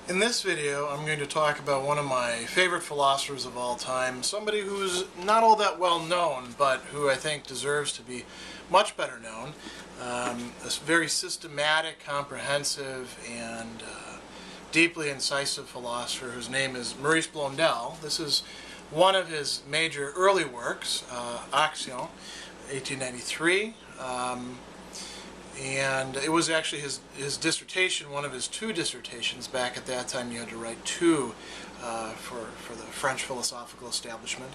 In this video, I'm going to talk about one of my favorite philosophers of all time, somebody who's not all that well known, but who I think deserves to be much better known. A very systematic, comprehensive, and deeply incisive philosopher whose name is Maurice Blondel. This is one of his major early works, Action, 1893. And it was actually his dissertation, one of his two dissertations. Back at that time, you had to write two for the French philosophical establishment.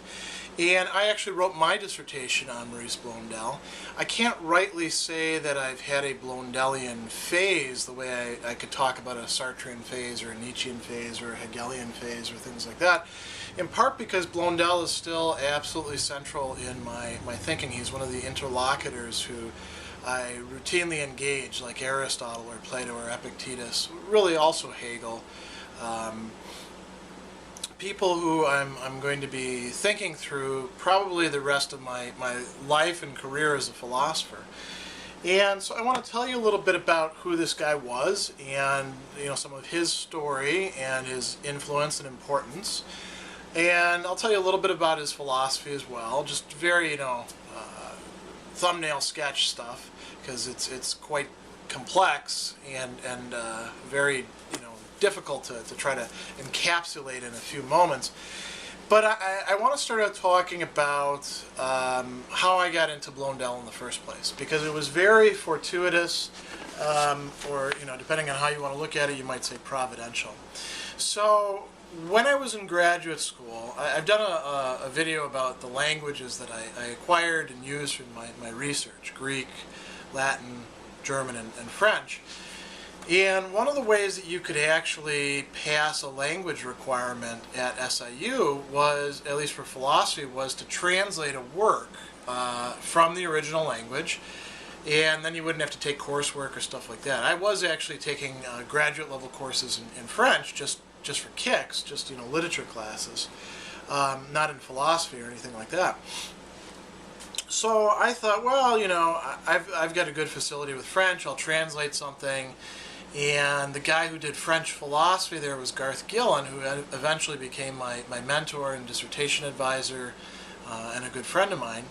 And I actually wrote my dissertation on Maurice Blondel. I can't rightly say that I've had a Blondelian phase the way I could talk about a Sartrean phase or a Nietzschean phase or a Hegelian phase or things like that, in part because Blondel is still absolutely central in my thinking. He's one of the interlocutors who I routinely engage, like Aristotle or Plato or Epictetus, really also Hegel. People who I'm going to be thinking through probably the rest of my life and career as a philosopher. And so I want to tell you a little bit about who this guy was and some of his story and his influence and importance. And I'll tell you a little bit about his philosophy as well, just very thumbnail sketch stuff, because it's quite complex and very difficult to try to encapsulate in a few moments. But I want to start out talking about how I got into Blondel in the first place, because it was very fortuitous, or depending on how you want to look at it, you might say providential. So when I was in graduate school, I've done a video about the languages that I acquired and used in my research: Greek, Latin, German, and French. And one of the ways that you could actually pass a language requirement at SIU was, at least for philosophy, was to translate a work from the original language, and then you wouldn't have to take coursework or stuff like that. I was actually taking graduate level courses in French just for kicks, just literature classes, not in philosophy or anything like that. So I thought, well, I've got a good facility with French. I'll translate something. And the guy who did French philosophy there was Garth Gillen, who eventually became my mentor and dissertation advisor, and a good friend of mine.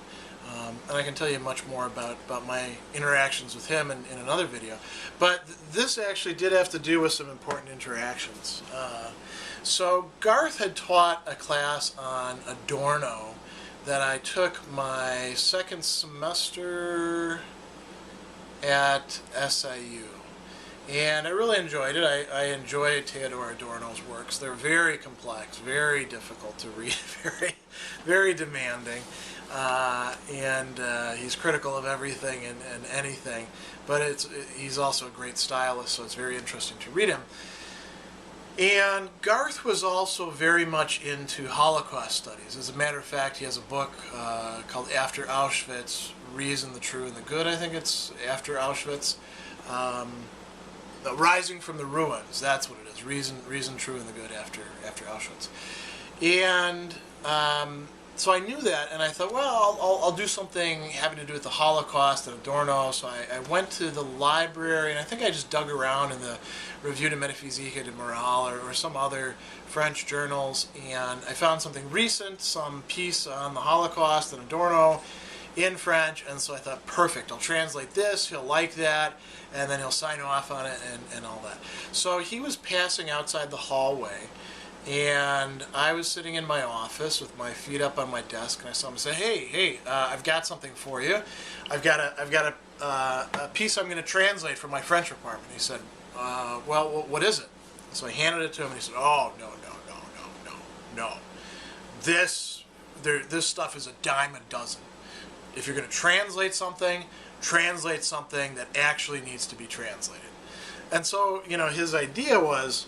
And I can tell you much more about my interactions with him in another video. But this actually did have to do with some important interactions. So Garth had taught a class on Adorno that I took my second semester at SIU. And I really enjoyed it. I enjoyed Theodor Adorno's works. They're very complex, very difficult to read, very demanding. And he's critical of everything and anything. But he's also a great stylist, so it's very interesting to read him. And Garth was also very much into Holocaust studies. As a matter of fact, he has a book called After Auschwitz, Reason, the True, and the Good. I think it's After Auschwitz. Rising from the Ruins, that's what it is. Reason, True, and the Good after Auschwitz. And so I knew that, and I thought, well, I'll do something having to do with the Holocaust and Adorno. So I went to the library, and I think I just dug around in the Revue de Métaphysique de Morale or some other French journals, and I found something recent, some piece on the Holocaust and Adorno in French, and so I thought, perfect, I'll translate this, he'll like that, and then he'll sign off on it and all that. So he was passing outside the hallway, and I was sitting in my office with my feet up on my desk, and I saw him say, hey, I've got something for you. I've got a piece I'm going to translate for my French requirement. He said, well, what is it? So I handed it to him, and he said, oh, no. This stuff is a dime a dozen. If you're going to translate something that actually needs to be translated. And so, his idea was,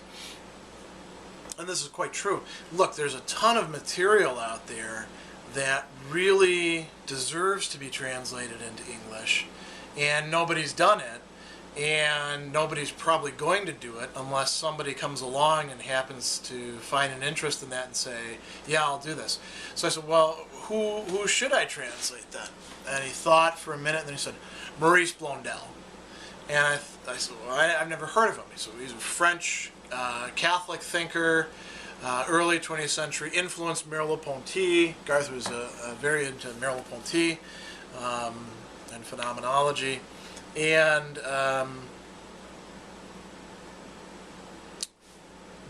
and this is quite true, look, there's a ton of material out there that really deserves to be translated into English, and nobody's done it, and nobody's probably going to do it unless somebody comes along and happens to find an interest in that and say, yeah, I'll do this. So I said, well, who should I translate then? And he thought for a minute, and then he said, Maurice Blondel. And I said, well, I've never heard of him. He said, he's a French Catholic thinker, early 20th century, influenced Merleau-Ponty. Garth was very into Merleau-Ponty and phenomenology. And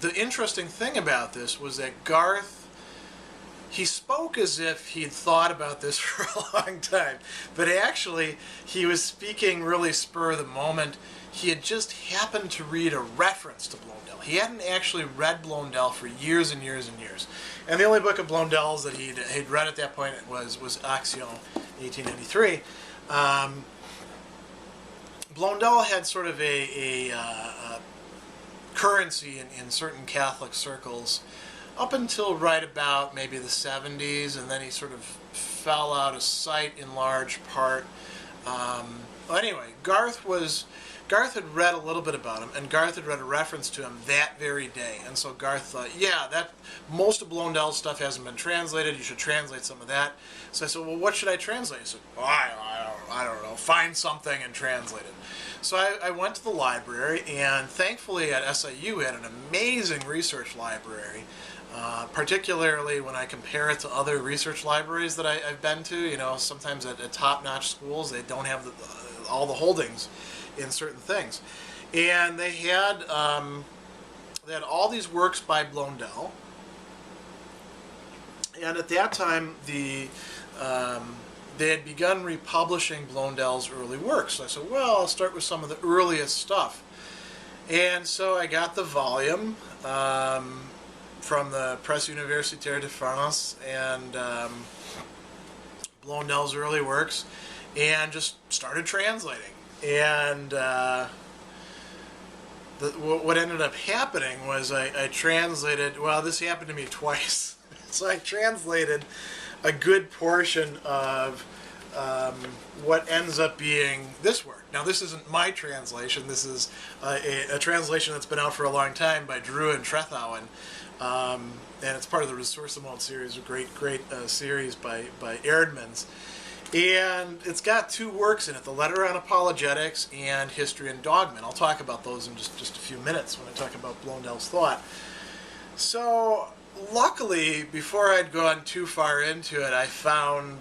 the interesting thing about this was that Garth, he spoke as if he'd thought about this for a long time, but actually he was speaking really spur of the moment. He had just happened to read a reference to Blondel. He hadn't actually read Blondel for years and years and years. And the only book of Blondel's that he'd read at that point was Action, 1893. Blondel had sort of a currency in certain Catholic circles up until right about maybe the 70s, and then he sort of fell out of sight in large part. Anyway, Garth had read a little bit about him, and Garth had read a reference to him that very day. And so Garth thought, yeah, that most of Blondel's stuff hasn't been translated. You should translate some of that. So I said, well, what should I translate? He said, well, I don't know. Find something and translate it. So I went to the library, and thankfully at SIU we had an amazing research library. Particularly when I compare it to other research libraries that I've been to. You know, sometimes at top-notch schools they don't have all the holdings in certain things, and they had all these works by Blondel, and at that time they had begun republishing Blondel's early works. So I said, well, I'll start with some of the earliest stuff, and so I got the volume from the Presse Universitaire de France and Blondel's early works, and just started translating. And what ended up happening was I translated, well, this happened to me twice. So I translated a good portion of what ends up being this work. Now, this isn't my translation. This is a translation that's been out for a long time by Drew and Trethowen. And it's part of the Ressourcement series, a great series by Erdmans. And it's got two works in it, the Letter on Apologetics and History and Dogma. And I'll talk about those in just a few minutes when I talk about Blondel's thought. So, luckily, before I'd gone too far into it, I found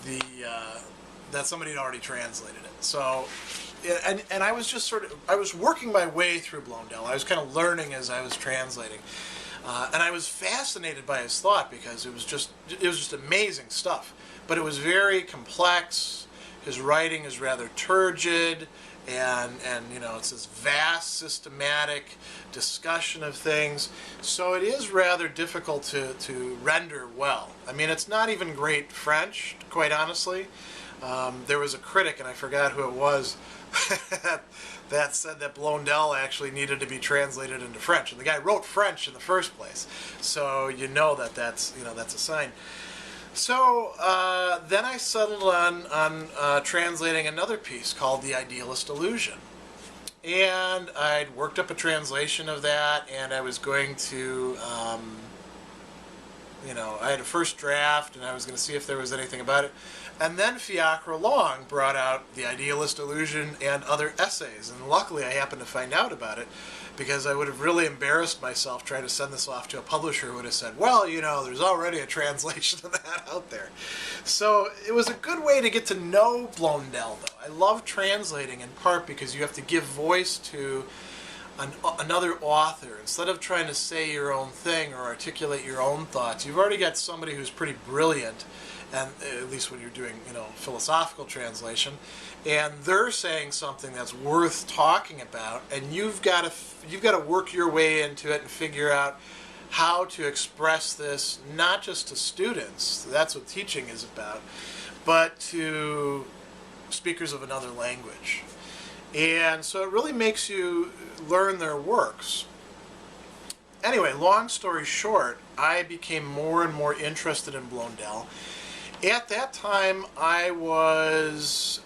that somebody had already translated it. So, and I was just I was working my way through Blondel. I was kind of learning as I was translating. And I was fascinated by his thought because it was just amazing stuff. But it was very complex. His writing is rather turgid, and you know, it's this vast systematic discussion of things. So it is rather difficult to render well. I mean, it's not even great French, quite honestly. There was a critic, and I forgot who it was, that said that Blondel actually needed to be translated into French, and the guy wrote French in the first place, so you know that's a sign. So then I settled on translating another piece called The Idealist Illusion, and I'd worked up a translation of that, and I was going to I had a first draft, and I was going to see if there was anything about it. And then Fiacre Long brought out The Idealist Illusion and other essays, and luckily I happened to find out about it, because I would have really embarrassed myself trying to send this off to a publisher who would have said, well, you know, there's already a translation of that out there. So it was a good way to get to know Blondel, though. I love translating in part because you have to give voice to another author. Instead of trying to say your own thing or articulate your own thoughts, you've already got somebody who's pretty brilliant, and at least when you're doing, philosophical translation, and they're saying something that's worth talking about, and you've got to work your way into it and figure out how to express this, not just to students, that's what teaching is about, but to speakers of another language. And so it really makes you learn their works. Anyway, long story short, I became more and more interested in Blondel. At that time, I was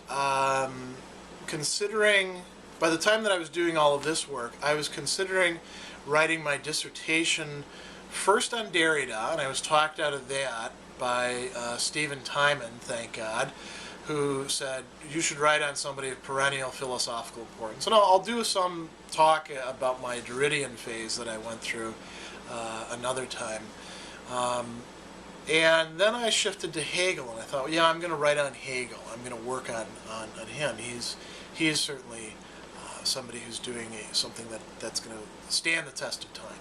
considering, by the time that I was doing all of this work, I was considering writing my dissertation first on Derrida, and I was talked out of that by Stephen Timon, thank God, who said, you should write on somebody of perennial philosophical importance. And I'll do some talk about my Derridian phase that I went through another time. And then I shifted to Hegel, and I thought, yeah, I'm going to write on Hegel. I'm going to work on him. He's certainly somebody who's doing something that's going to stand the test of time.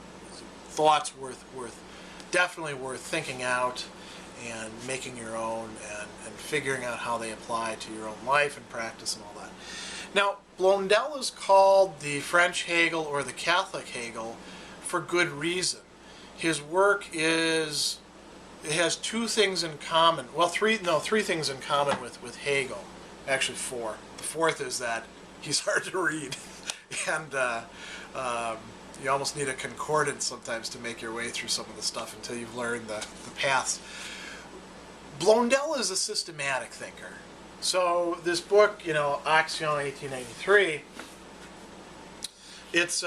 Thoughts definitely worth thinking out and making your own and figuring out how they apply to your own life and practice and all that. Now, Blondel is called the French Hegel or the Catholic Hegel for good reason. His work has two things in common. Well, three things in common with Hegel. Actually, four. The fourth is that he's hard to read, and you almost need a concordance sometimes to make your way through some of the stuff until you've learned the paths. Blondel is a systematic thinker. So this book, Action 1893, it's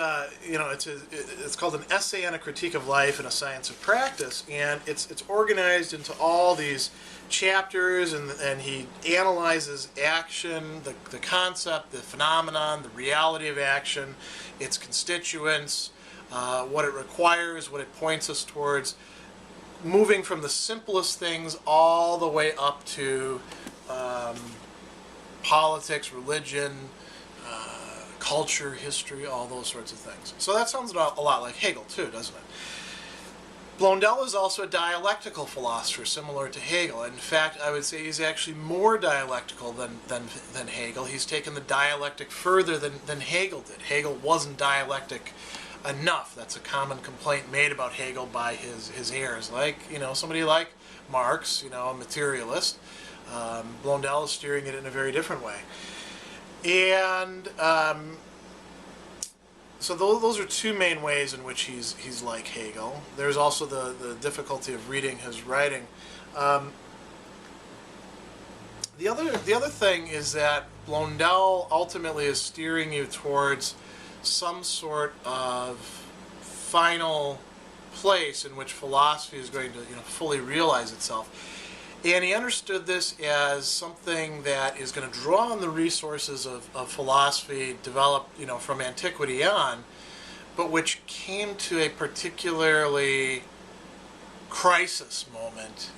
called An Essay on a Critique of Life and a Science of Practice, and it's organized into all these chapters, and he analyzes action, the concept, the phenomenon, the reality of action, its constituents, what it requires, what it points us towards, moving from the simplest things all the way up to politics, religion, culture, history, all those sorts of things. So that sounds a lot like Hegel too, doesn't it? Blondel is also a dialectical philosopher, similar to Hegel. In fact, I would say he's actually more dialectical than Hegel. He's taken the dialectic further than Hegel did. Hegel wasn't dialectic enough. That's a common complaint made about Hegel by his heirs, like somebody like Marx, a materialist. Blondel is steering it in a very different way. And so those are two main ways in which he's like Hegel. There's also the difficulty of reading his writing. The other thing is that Blondel ultimately is steering you towards some sort of final place in which philosophy is going to fully realize itself. And he understood this as something that is going to draw on the resources of philosophy developed from antiquity on, but which came to a particularly crisis moment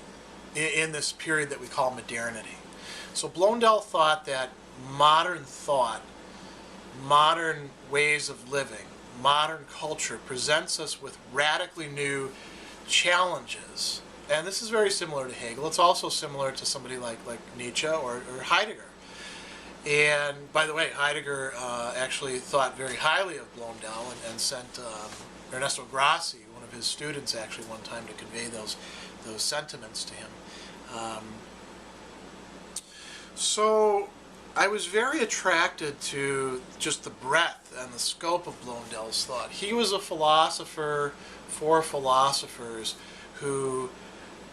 in this period that we call modernity. So Blondel thought that modern thought, modern ways of living, modern culture presents us with radically new challenges. And this is very similar to Hegel. It's also similar to somebody like Nietzsche or Heidegger. And by the way, Heidegger actually thought very highly of Blondel and sent Ernesto Grassi, one of his students, actually one time to convey those sentiments to him. So I was very attracted to just the breadth and the scope of Blondel's thought. He was a philosopher for philosophers who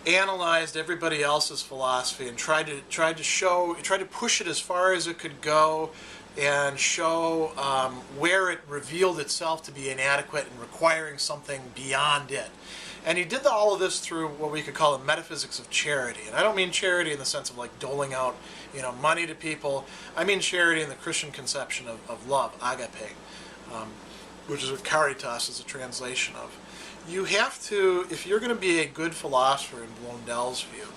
analyzed everybody else's philosophy and tried to push it as far as it could go and show where it revealed itself to be inadequate and requiring something beyond it. And he did all of this through what we could call a metaphysics of charity. And I don't mean charity in the sense of like doling out money to people. I mean charity in the Christian conception of love, agape, which is what caritas is a translation of. You have to, if you're going to be a good philosopher in Blondel's view,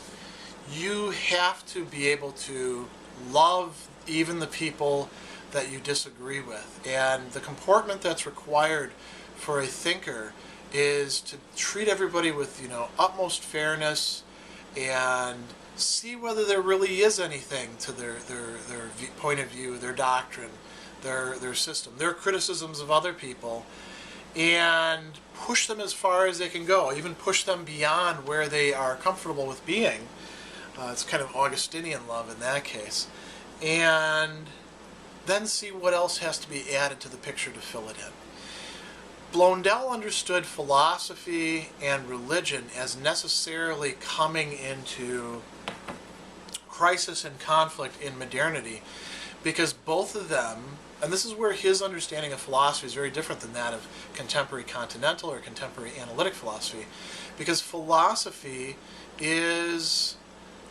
you have to be able to love even the people that you disagree with. And the comportment that's required for a thinker is to treat everybody with utmost fairness and see whether there really is anything to their point of view, their doctrine, their system, their criticisms of other people, and push them as far as they can go, even push them beyond where they are comfortable with being. It's kind of Augustinian love in that case. And then see what else has to be added to the picture to fill it in. Blondel understood philosophy and religion as necessarily coming into crisis and conflict in modernity, because both of them, and this is where his understanding of philosophy is very different than that of contemporary continental or contemporary analytic philosophy, because philosophy is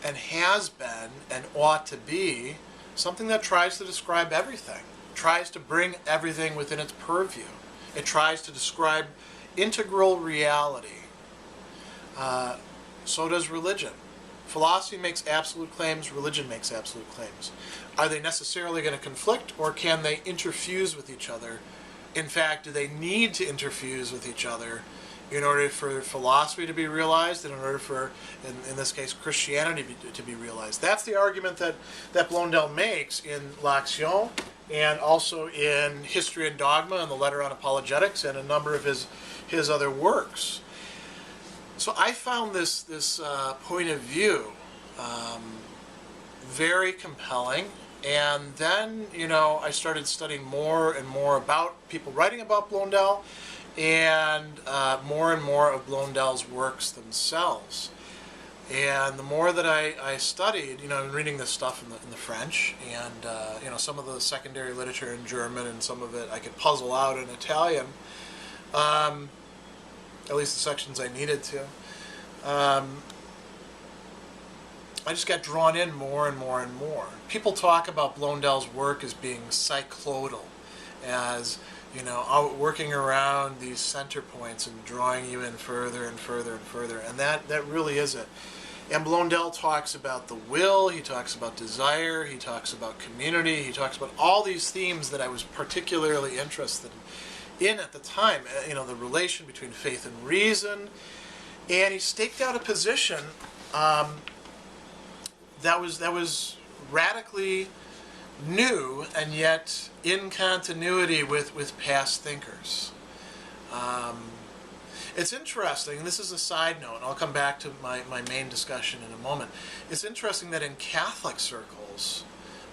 and has been and ought to be something that tries to describe everything, tries to bring everything within its purview. It tries to describe integral reality. So does religion. Philosophy makes absolute claims, religion makes absolute claims. Are they necessarily going to conflict, or can they interfuse with each other? In fact, do they need to interfuse with each other in order for philosophy to be realized, and in order for, in this case, Christianity to be realized? That's the argument that Blondel makes in L'Action, and also in History and Dogma and the Letter on Apologetics, and a number of his other works. So I found this point of view very compelling, and then I started studying more and more about people writing about Blondel, and more of Blondel's works themselves. And the more that I studied, reading this stuff in the French, and some of the secondary literature in German, and some of it I could puzzle out in Italian. At least the sections I needed to. I just got drawn in more and more and more. People talk about Blondel's work as being cyclodal, as out working around these center points and drawing you in further and further and further, and that really is it. And Blondel talks about the will, he talks about desire, he talks about community, he talks about all these themes that I was particularly interested in at the time, the relation between faith and reason. And he staked out a position that was radically new, and yet in continuity with past thinkers. It's interesting, this is a side note, and I'll come back to my main discussion in a moment. It's interesting that in Catholic circles,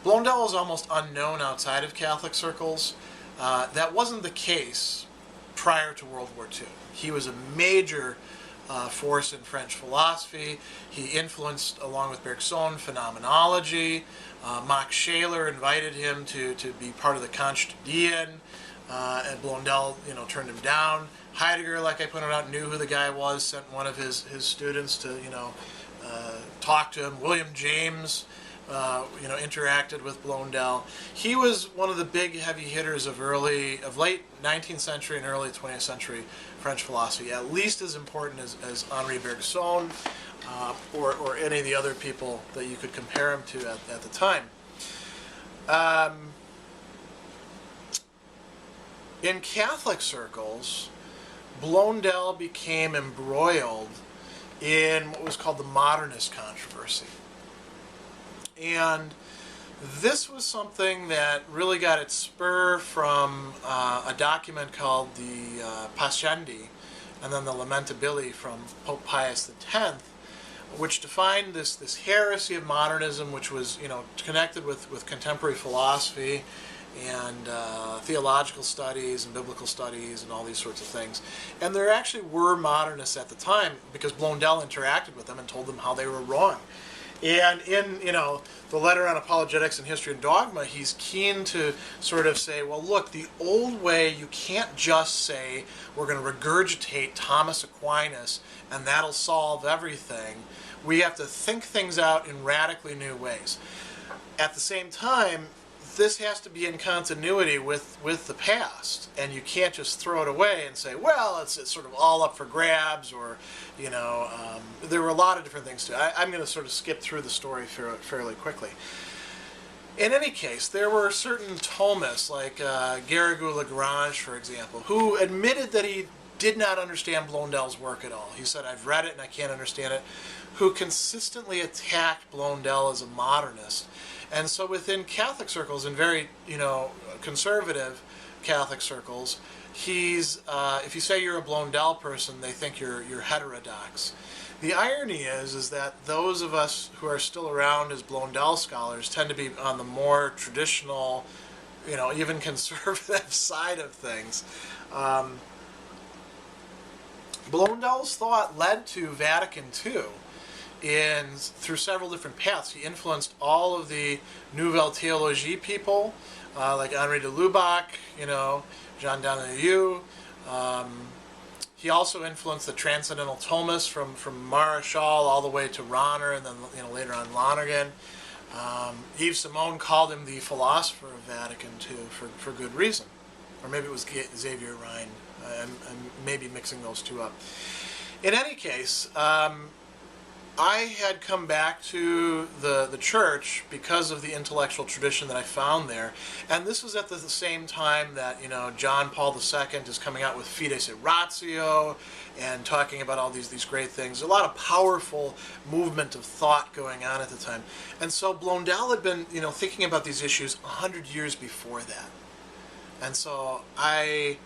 Blondel is almost unknown outside of Catholic circles. That wasn't the case prior to World War II. He was a major force in French philosophy. He influenced, along with Bergson, phenomenology. Max Scheler invited him to be part of the Kantian, and Blondel turned him down. Heidegger, like I pointed out, knew who the guy was, sent one of his students to talk to him. William James interacted with Blondel. He was one of the big heavy hitters of late 19th century and early 20th century French philosophy, at least as important as Henri Bergson or any of the other people that you could compare him to at the time. In Catholic circles, Blondel became embroiled in what was called the modernist controversy. And this was something that really got its spur from a document called the Pascendi, and then the Lamentabili from Pope Pius X, which defined this heresy of modernism, which was connected with contemporary philosophy and theological studies and biblical studies and all these sorts of things. And there actually were modernists at the time, because Blondel interacted with them and told them how they were wrong. And in the Letter on Apologetics and History and Dogma, he's keen to sort of say, well, look, the old way, you can't just say we're going to regurgitate Thomas Aquinas and that'll solve everything. We have to think things out in radically new ways. At the same time, this has to be in continuity with the past, and you can't just throw it away and say, well, it's sort of all up for grabs, or there were a lot of different things to it. I'm going to sort of skip through the story fairly quickly. In any case, there were certain Thomists, like Garrigou-Lagrange, for example, who admitted that he did not understand Blondel's work at all. He said, I've read it and I can't understand it, who consistently attacked Blondel as a modernist. And so within Catholic circles, and very conservative Catholic circles, he's if you say you're a Blondel person, they think you're heterodox. The irony is that those of us who are still around as Blondel scholars tend to be on the more traditional, even conservative side of things. Blondel's thought led to Vatican II through several different paths. He influenced all of the Nouvelle Théologie people, like Henri de Lubac, Jean Danielou. He also influenced the Transcendental Thomists from Marechal all the way to Rahner, and then later on Lonergan. Yves Simon called him the philosopher of Vatican II for good reason. Or maybe it was Xavier Rhine. I'm maybe mixing those two up. In any case, I had come back to the church because of the intellectual tradition that I found there. And this was at the same time that, John Paul II is coming out with Fides et Ratio and talking about all these great things. A lot of powerful movement of thought going on at the time. And so Blondel had been, thinking about these issues 100 years before that. And so I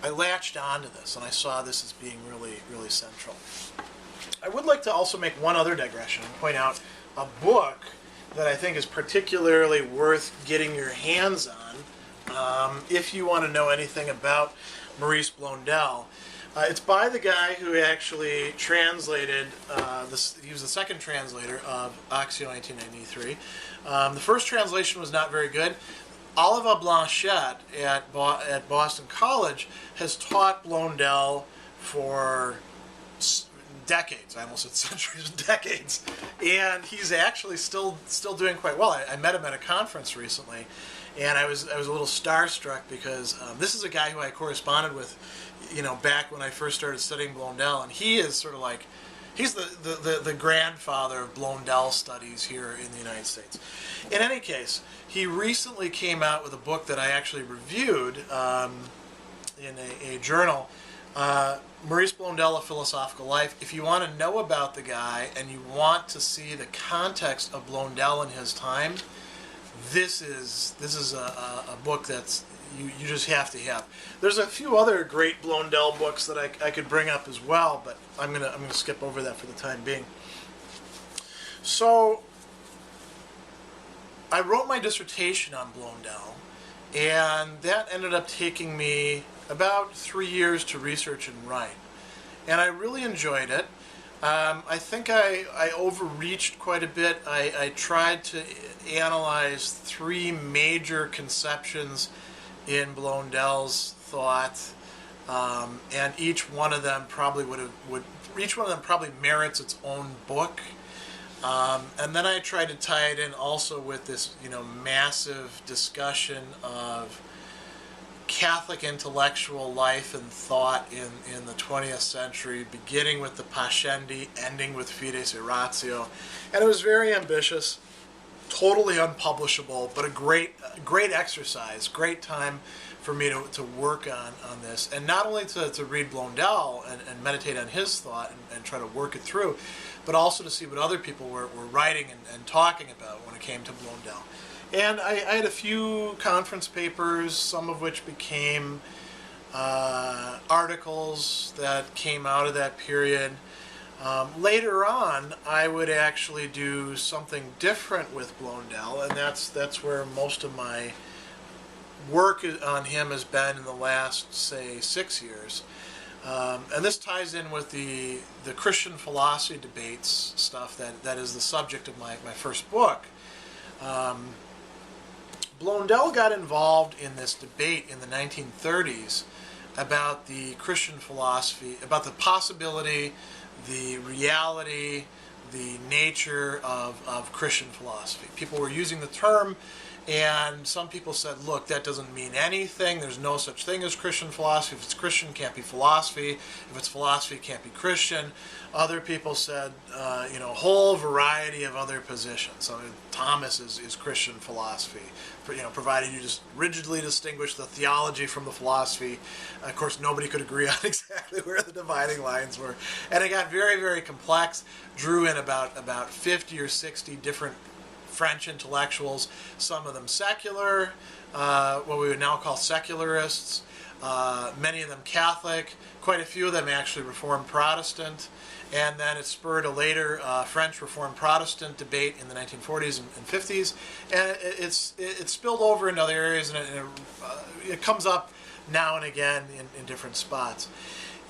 latched onto this, and I saw this as being really, really central. I would like to also make one other digression and point out a book that I think is particularly worth getting your hands on if you want to know anything about Maurice Blondel. It's by the guy who actually translated, he was the second translator of Actio 1893. The first translation was not very good. Oliva Blanchette at Boston College has taught Blondel for decades. I almost said centuries, decades. And he's actually still doing quite well. I met him at a conference recently, and I was a little starstruck because this is a guy who I corresponded with, back when I first started studying Blondel, and he is sort of like, he's the grandfather of Blondel studies here in the United States. In any case, he recently came out with a book that I actually reviewed in a journal, Maurice Blondel, A Philosophical Life. If you want to know about the guy and you want to see the context of Blondel in his time, this is a book that's you just have to have. There's a few other great Blondel books that I could bring up as well, but I'm gonna skip over that for the time being. So I wrote my dissertation on Blondel, and that ended up taking me about 3 years to research and write. And I really enjoyed it. I think I overreached quite a bit. I tried to analyze 3 major conceptions in Blondel's thought, and each one of them probably merits its own book. And then I tried to tie it in also with this, massive discussion of Catholic intellectual life and thought in the 20th century, beginning with the Pascendi, ending with Fides et Ratio. And it was very ambitious, totally unpublishable, but a great exercise, great time for me to work on this. And not only to read Blondel and meditate on his thought and try to work it through, but also to see what other people were writing and talking about when it came to Blondel. And I had a few conference papers, some of which became articles that came out of that period. Later on, I would actually do something different with Blondel, and that's where most of my work on him has been in the last, say, 6 years. And this ties in with the Christian philosophy debates stuff that is the subject of my first book. Blondel got involved in this debate in the 1930s about the Christian philosophy, about the possibility, the reality, the nature of Christian philosophy. People were using the term, and some people said, look, that doesn't mean anything. There's no such thing as Christian philosophy. If it's Christian, it can't be philosophy. If it's philosophy, it can't be Christian. Other people said, a whole variety of other positions. So Thomas is Christian philosophy, provided you just rigidly distinguish the theology from the philosophy. Of course, nobody could agree on exactly where the dividing lines were. And it got very, very complex, drew in about 50 or 60 different French intellectuals, some of them secular, what we would now call secularists, many of them Catholic, quite a few of them actually Reformed Protestant, and then it spurred a later French Reformed Protestant debate in the 1940s and 50s, and it spilled over into other areas, and it comes up now and again in different spots.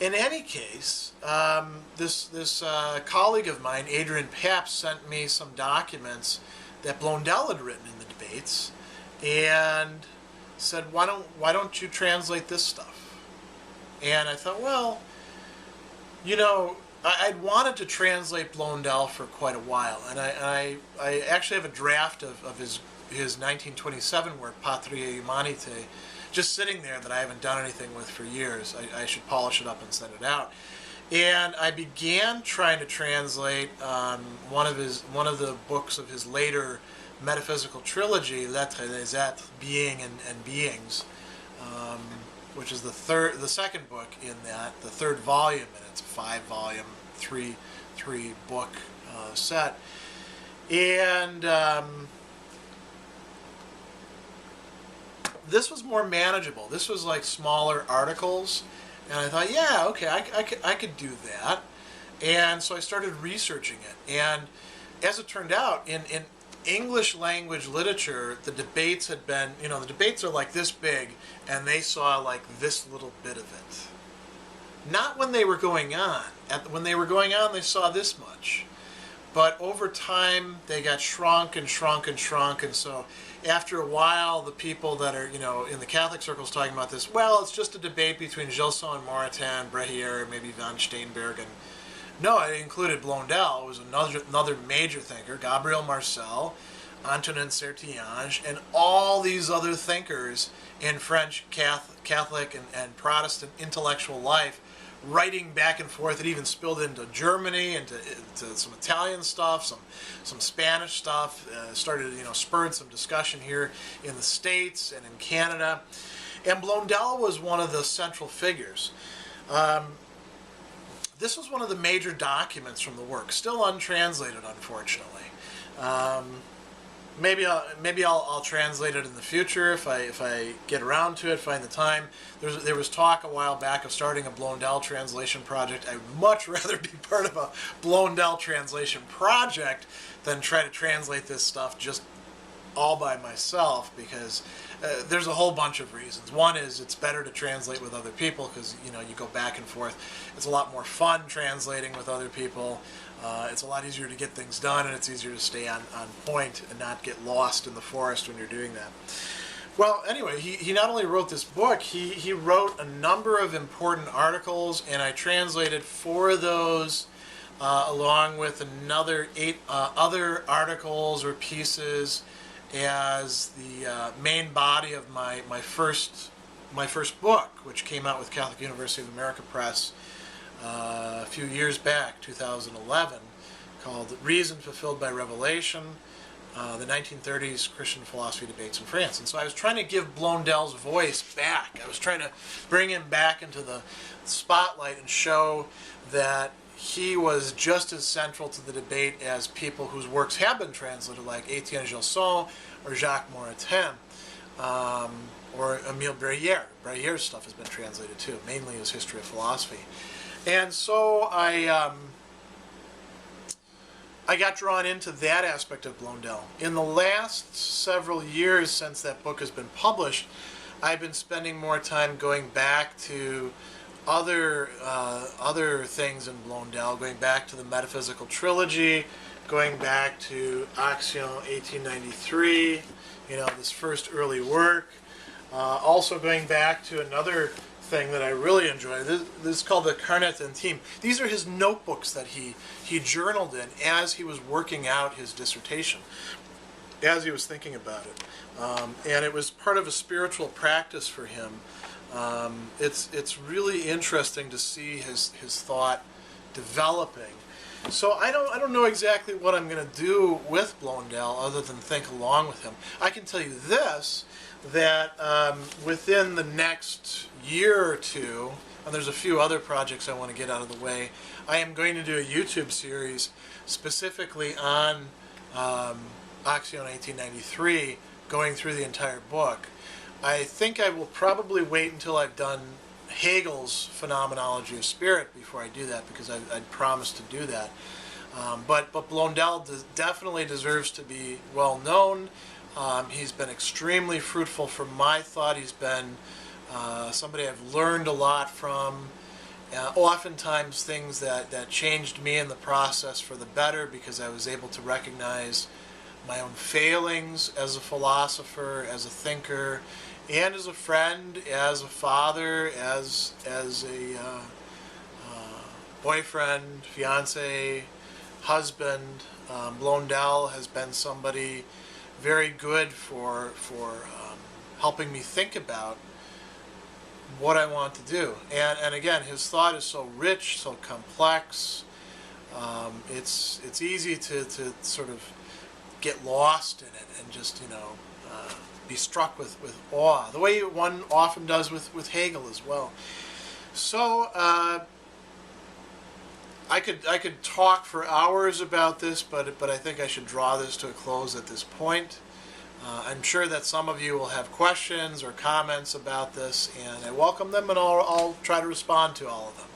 In any case, this colleague of mine, Adrian Paps, sent me some documents that Blondel had written in the debates, and said, why don't you translate this stuff? And I thought, well, you know, I'd wanted to translate Blondel for quite a while, and I actually have a draft of his 1927 work, Patria Humanite, just sitting there that I haven't done anything with for years. I should polish it up and send it out. And I began trying to translate one of the books of his later metaphysical trilogy, L'Être et les Êtres, Being and Beings, which is the second book in that, the third volume, and it's a 5-volume, three book set. And this was more manageable. This was like smaller articles, and I thought, yeah, okay, I could do that. And so I started researching it. And as it turned out, in English language literature, the debates had been, the debates are like this big, and they saw like this little bit of it. Not when they were going on. When they were going on, they saw this much. But over time, they got shrunk and shrunk and shrunk, and so after a while, the people that are, in the Catholic circles talking about this, well, it's just a debate between Gilson and Maritain, Brehier, maybe von Steenberg, and no, it included Blondel, who was another major thinker, Gabriel Marcel, Antonin Sertillange, and all these other thinkers in French Catholic and Protestant intellectual life, writing back and forth. It even spilled into Germany, into some Italian stuff, some Spanish stuff. Spurred some discussion here in the States and in Canada. And Blondel was one of the central figures. This was one of the major documents from the work, still untranslated, unfortunately. Maybe I'll translate it in the future if I get around to it, find the time. There was talk a while back of starting a Blondel translation project. I'd much rather be part of a Blondel translation project than try to translate this stuff just all by myself, because there's a whole bunch of reasons. One is it's better to translate with other people because you go back and forth. It's a lot more fun translating with other people. It's a lot easier to get things done, and it's easier to stay on point and not get lost in the forest when you're doing that. Well, anyway, he not only wrote this book, he wrote a number of important articles, and I translated 4 of those along with another 8 other articles or pieces as the main body of my first book, which came out with Catholic University of America Press a few years back, 2011, called Reason Fulfilled by Revelation, the 1930s Christian Philosophy Debates in France. And so I was trying to give Blondel's voice back. I was trying to bring him back into the spotlight and show that he was just as central to the debate as people whose works have been translated, like Étienne Gilson or Jacques Maritain, or Émile Brehier. Brehier's stuff has been translated too, mainly his History of Philosophy. And so I got drawn into that aspect of Blondel. In the last several years since that book has been published, I've been spending more time going back to other things in Blondel, going back to the metaphysical trilogy, going back to Action 1893, this first early work. Also going back to another thing that I really enjoy. This is called the Carnet Intime. These are his notebooks that he journaled in as he was working out his dissertation, as he was thinking about it. And it was part of a spiritual practice for him. It's really interesting to see his thought developing. So I don't know exactly what I'm going to do with Blondel other than think along with him. I can tell you this, that within the next year or two, and there's a few other projects I want to get out of the way, I am going to do a YouTube series specifically on Action 1893, going through the entire book. I think I will probably wait until I've done Hegel's Phenomenology of Spirit before I do that, because I'd promised to do that. But Blondel definitely deserves to be well known. He's been extremely fruitful for my thought. He's been somebody I've learned a lot from. Oftentimes things that changed me in the process for the better, because I was able to recognize my own failings as a philosopher, as a thinker, and as a friend, as a father, as a boyfriend, fiance, husband. Blondel has been somebody very good for helping me think about what I want to do. And again, his thought is so rich, so complex. It's easy to sort of get lost in it and just, be struck with awe, the way one often does with Hegel as well. So I could talk for hours about this, but I think I should draw this to a close at this point. I'm sure that some of you will have questions or comments about this, and I welcome them, and I'll try to respond to all of them.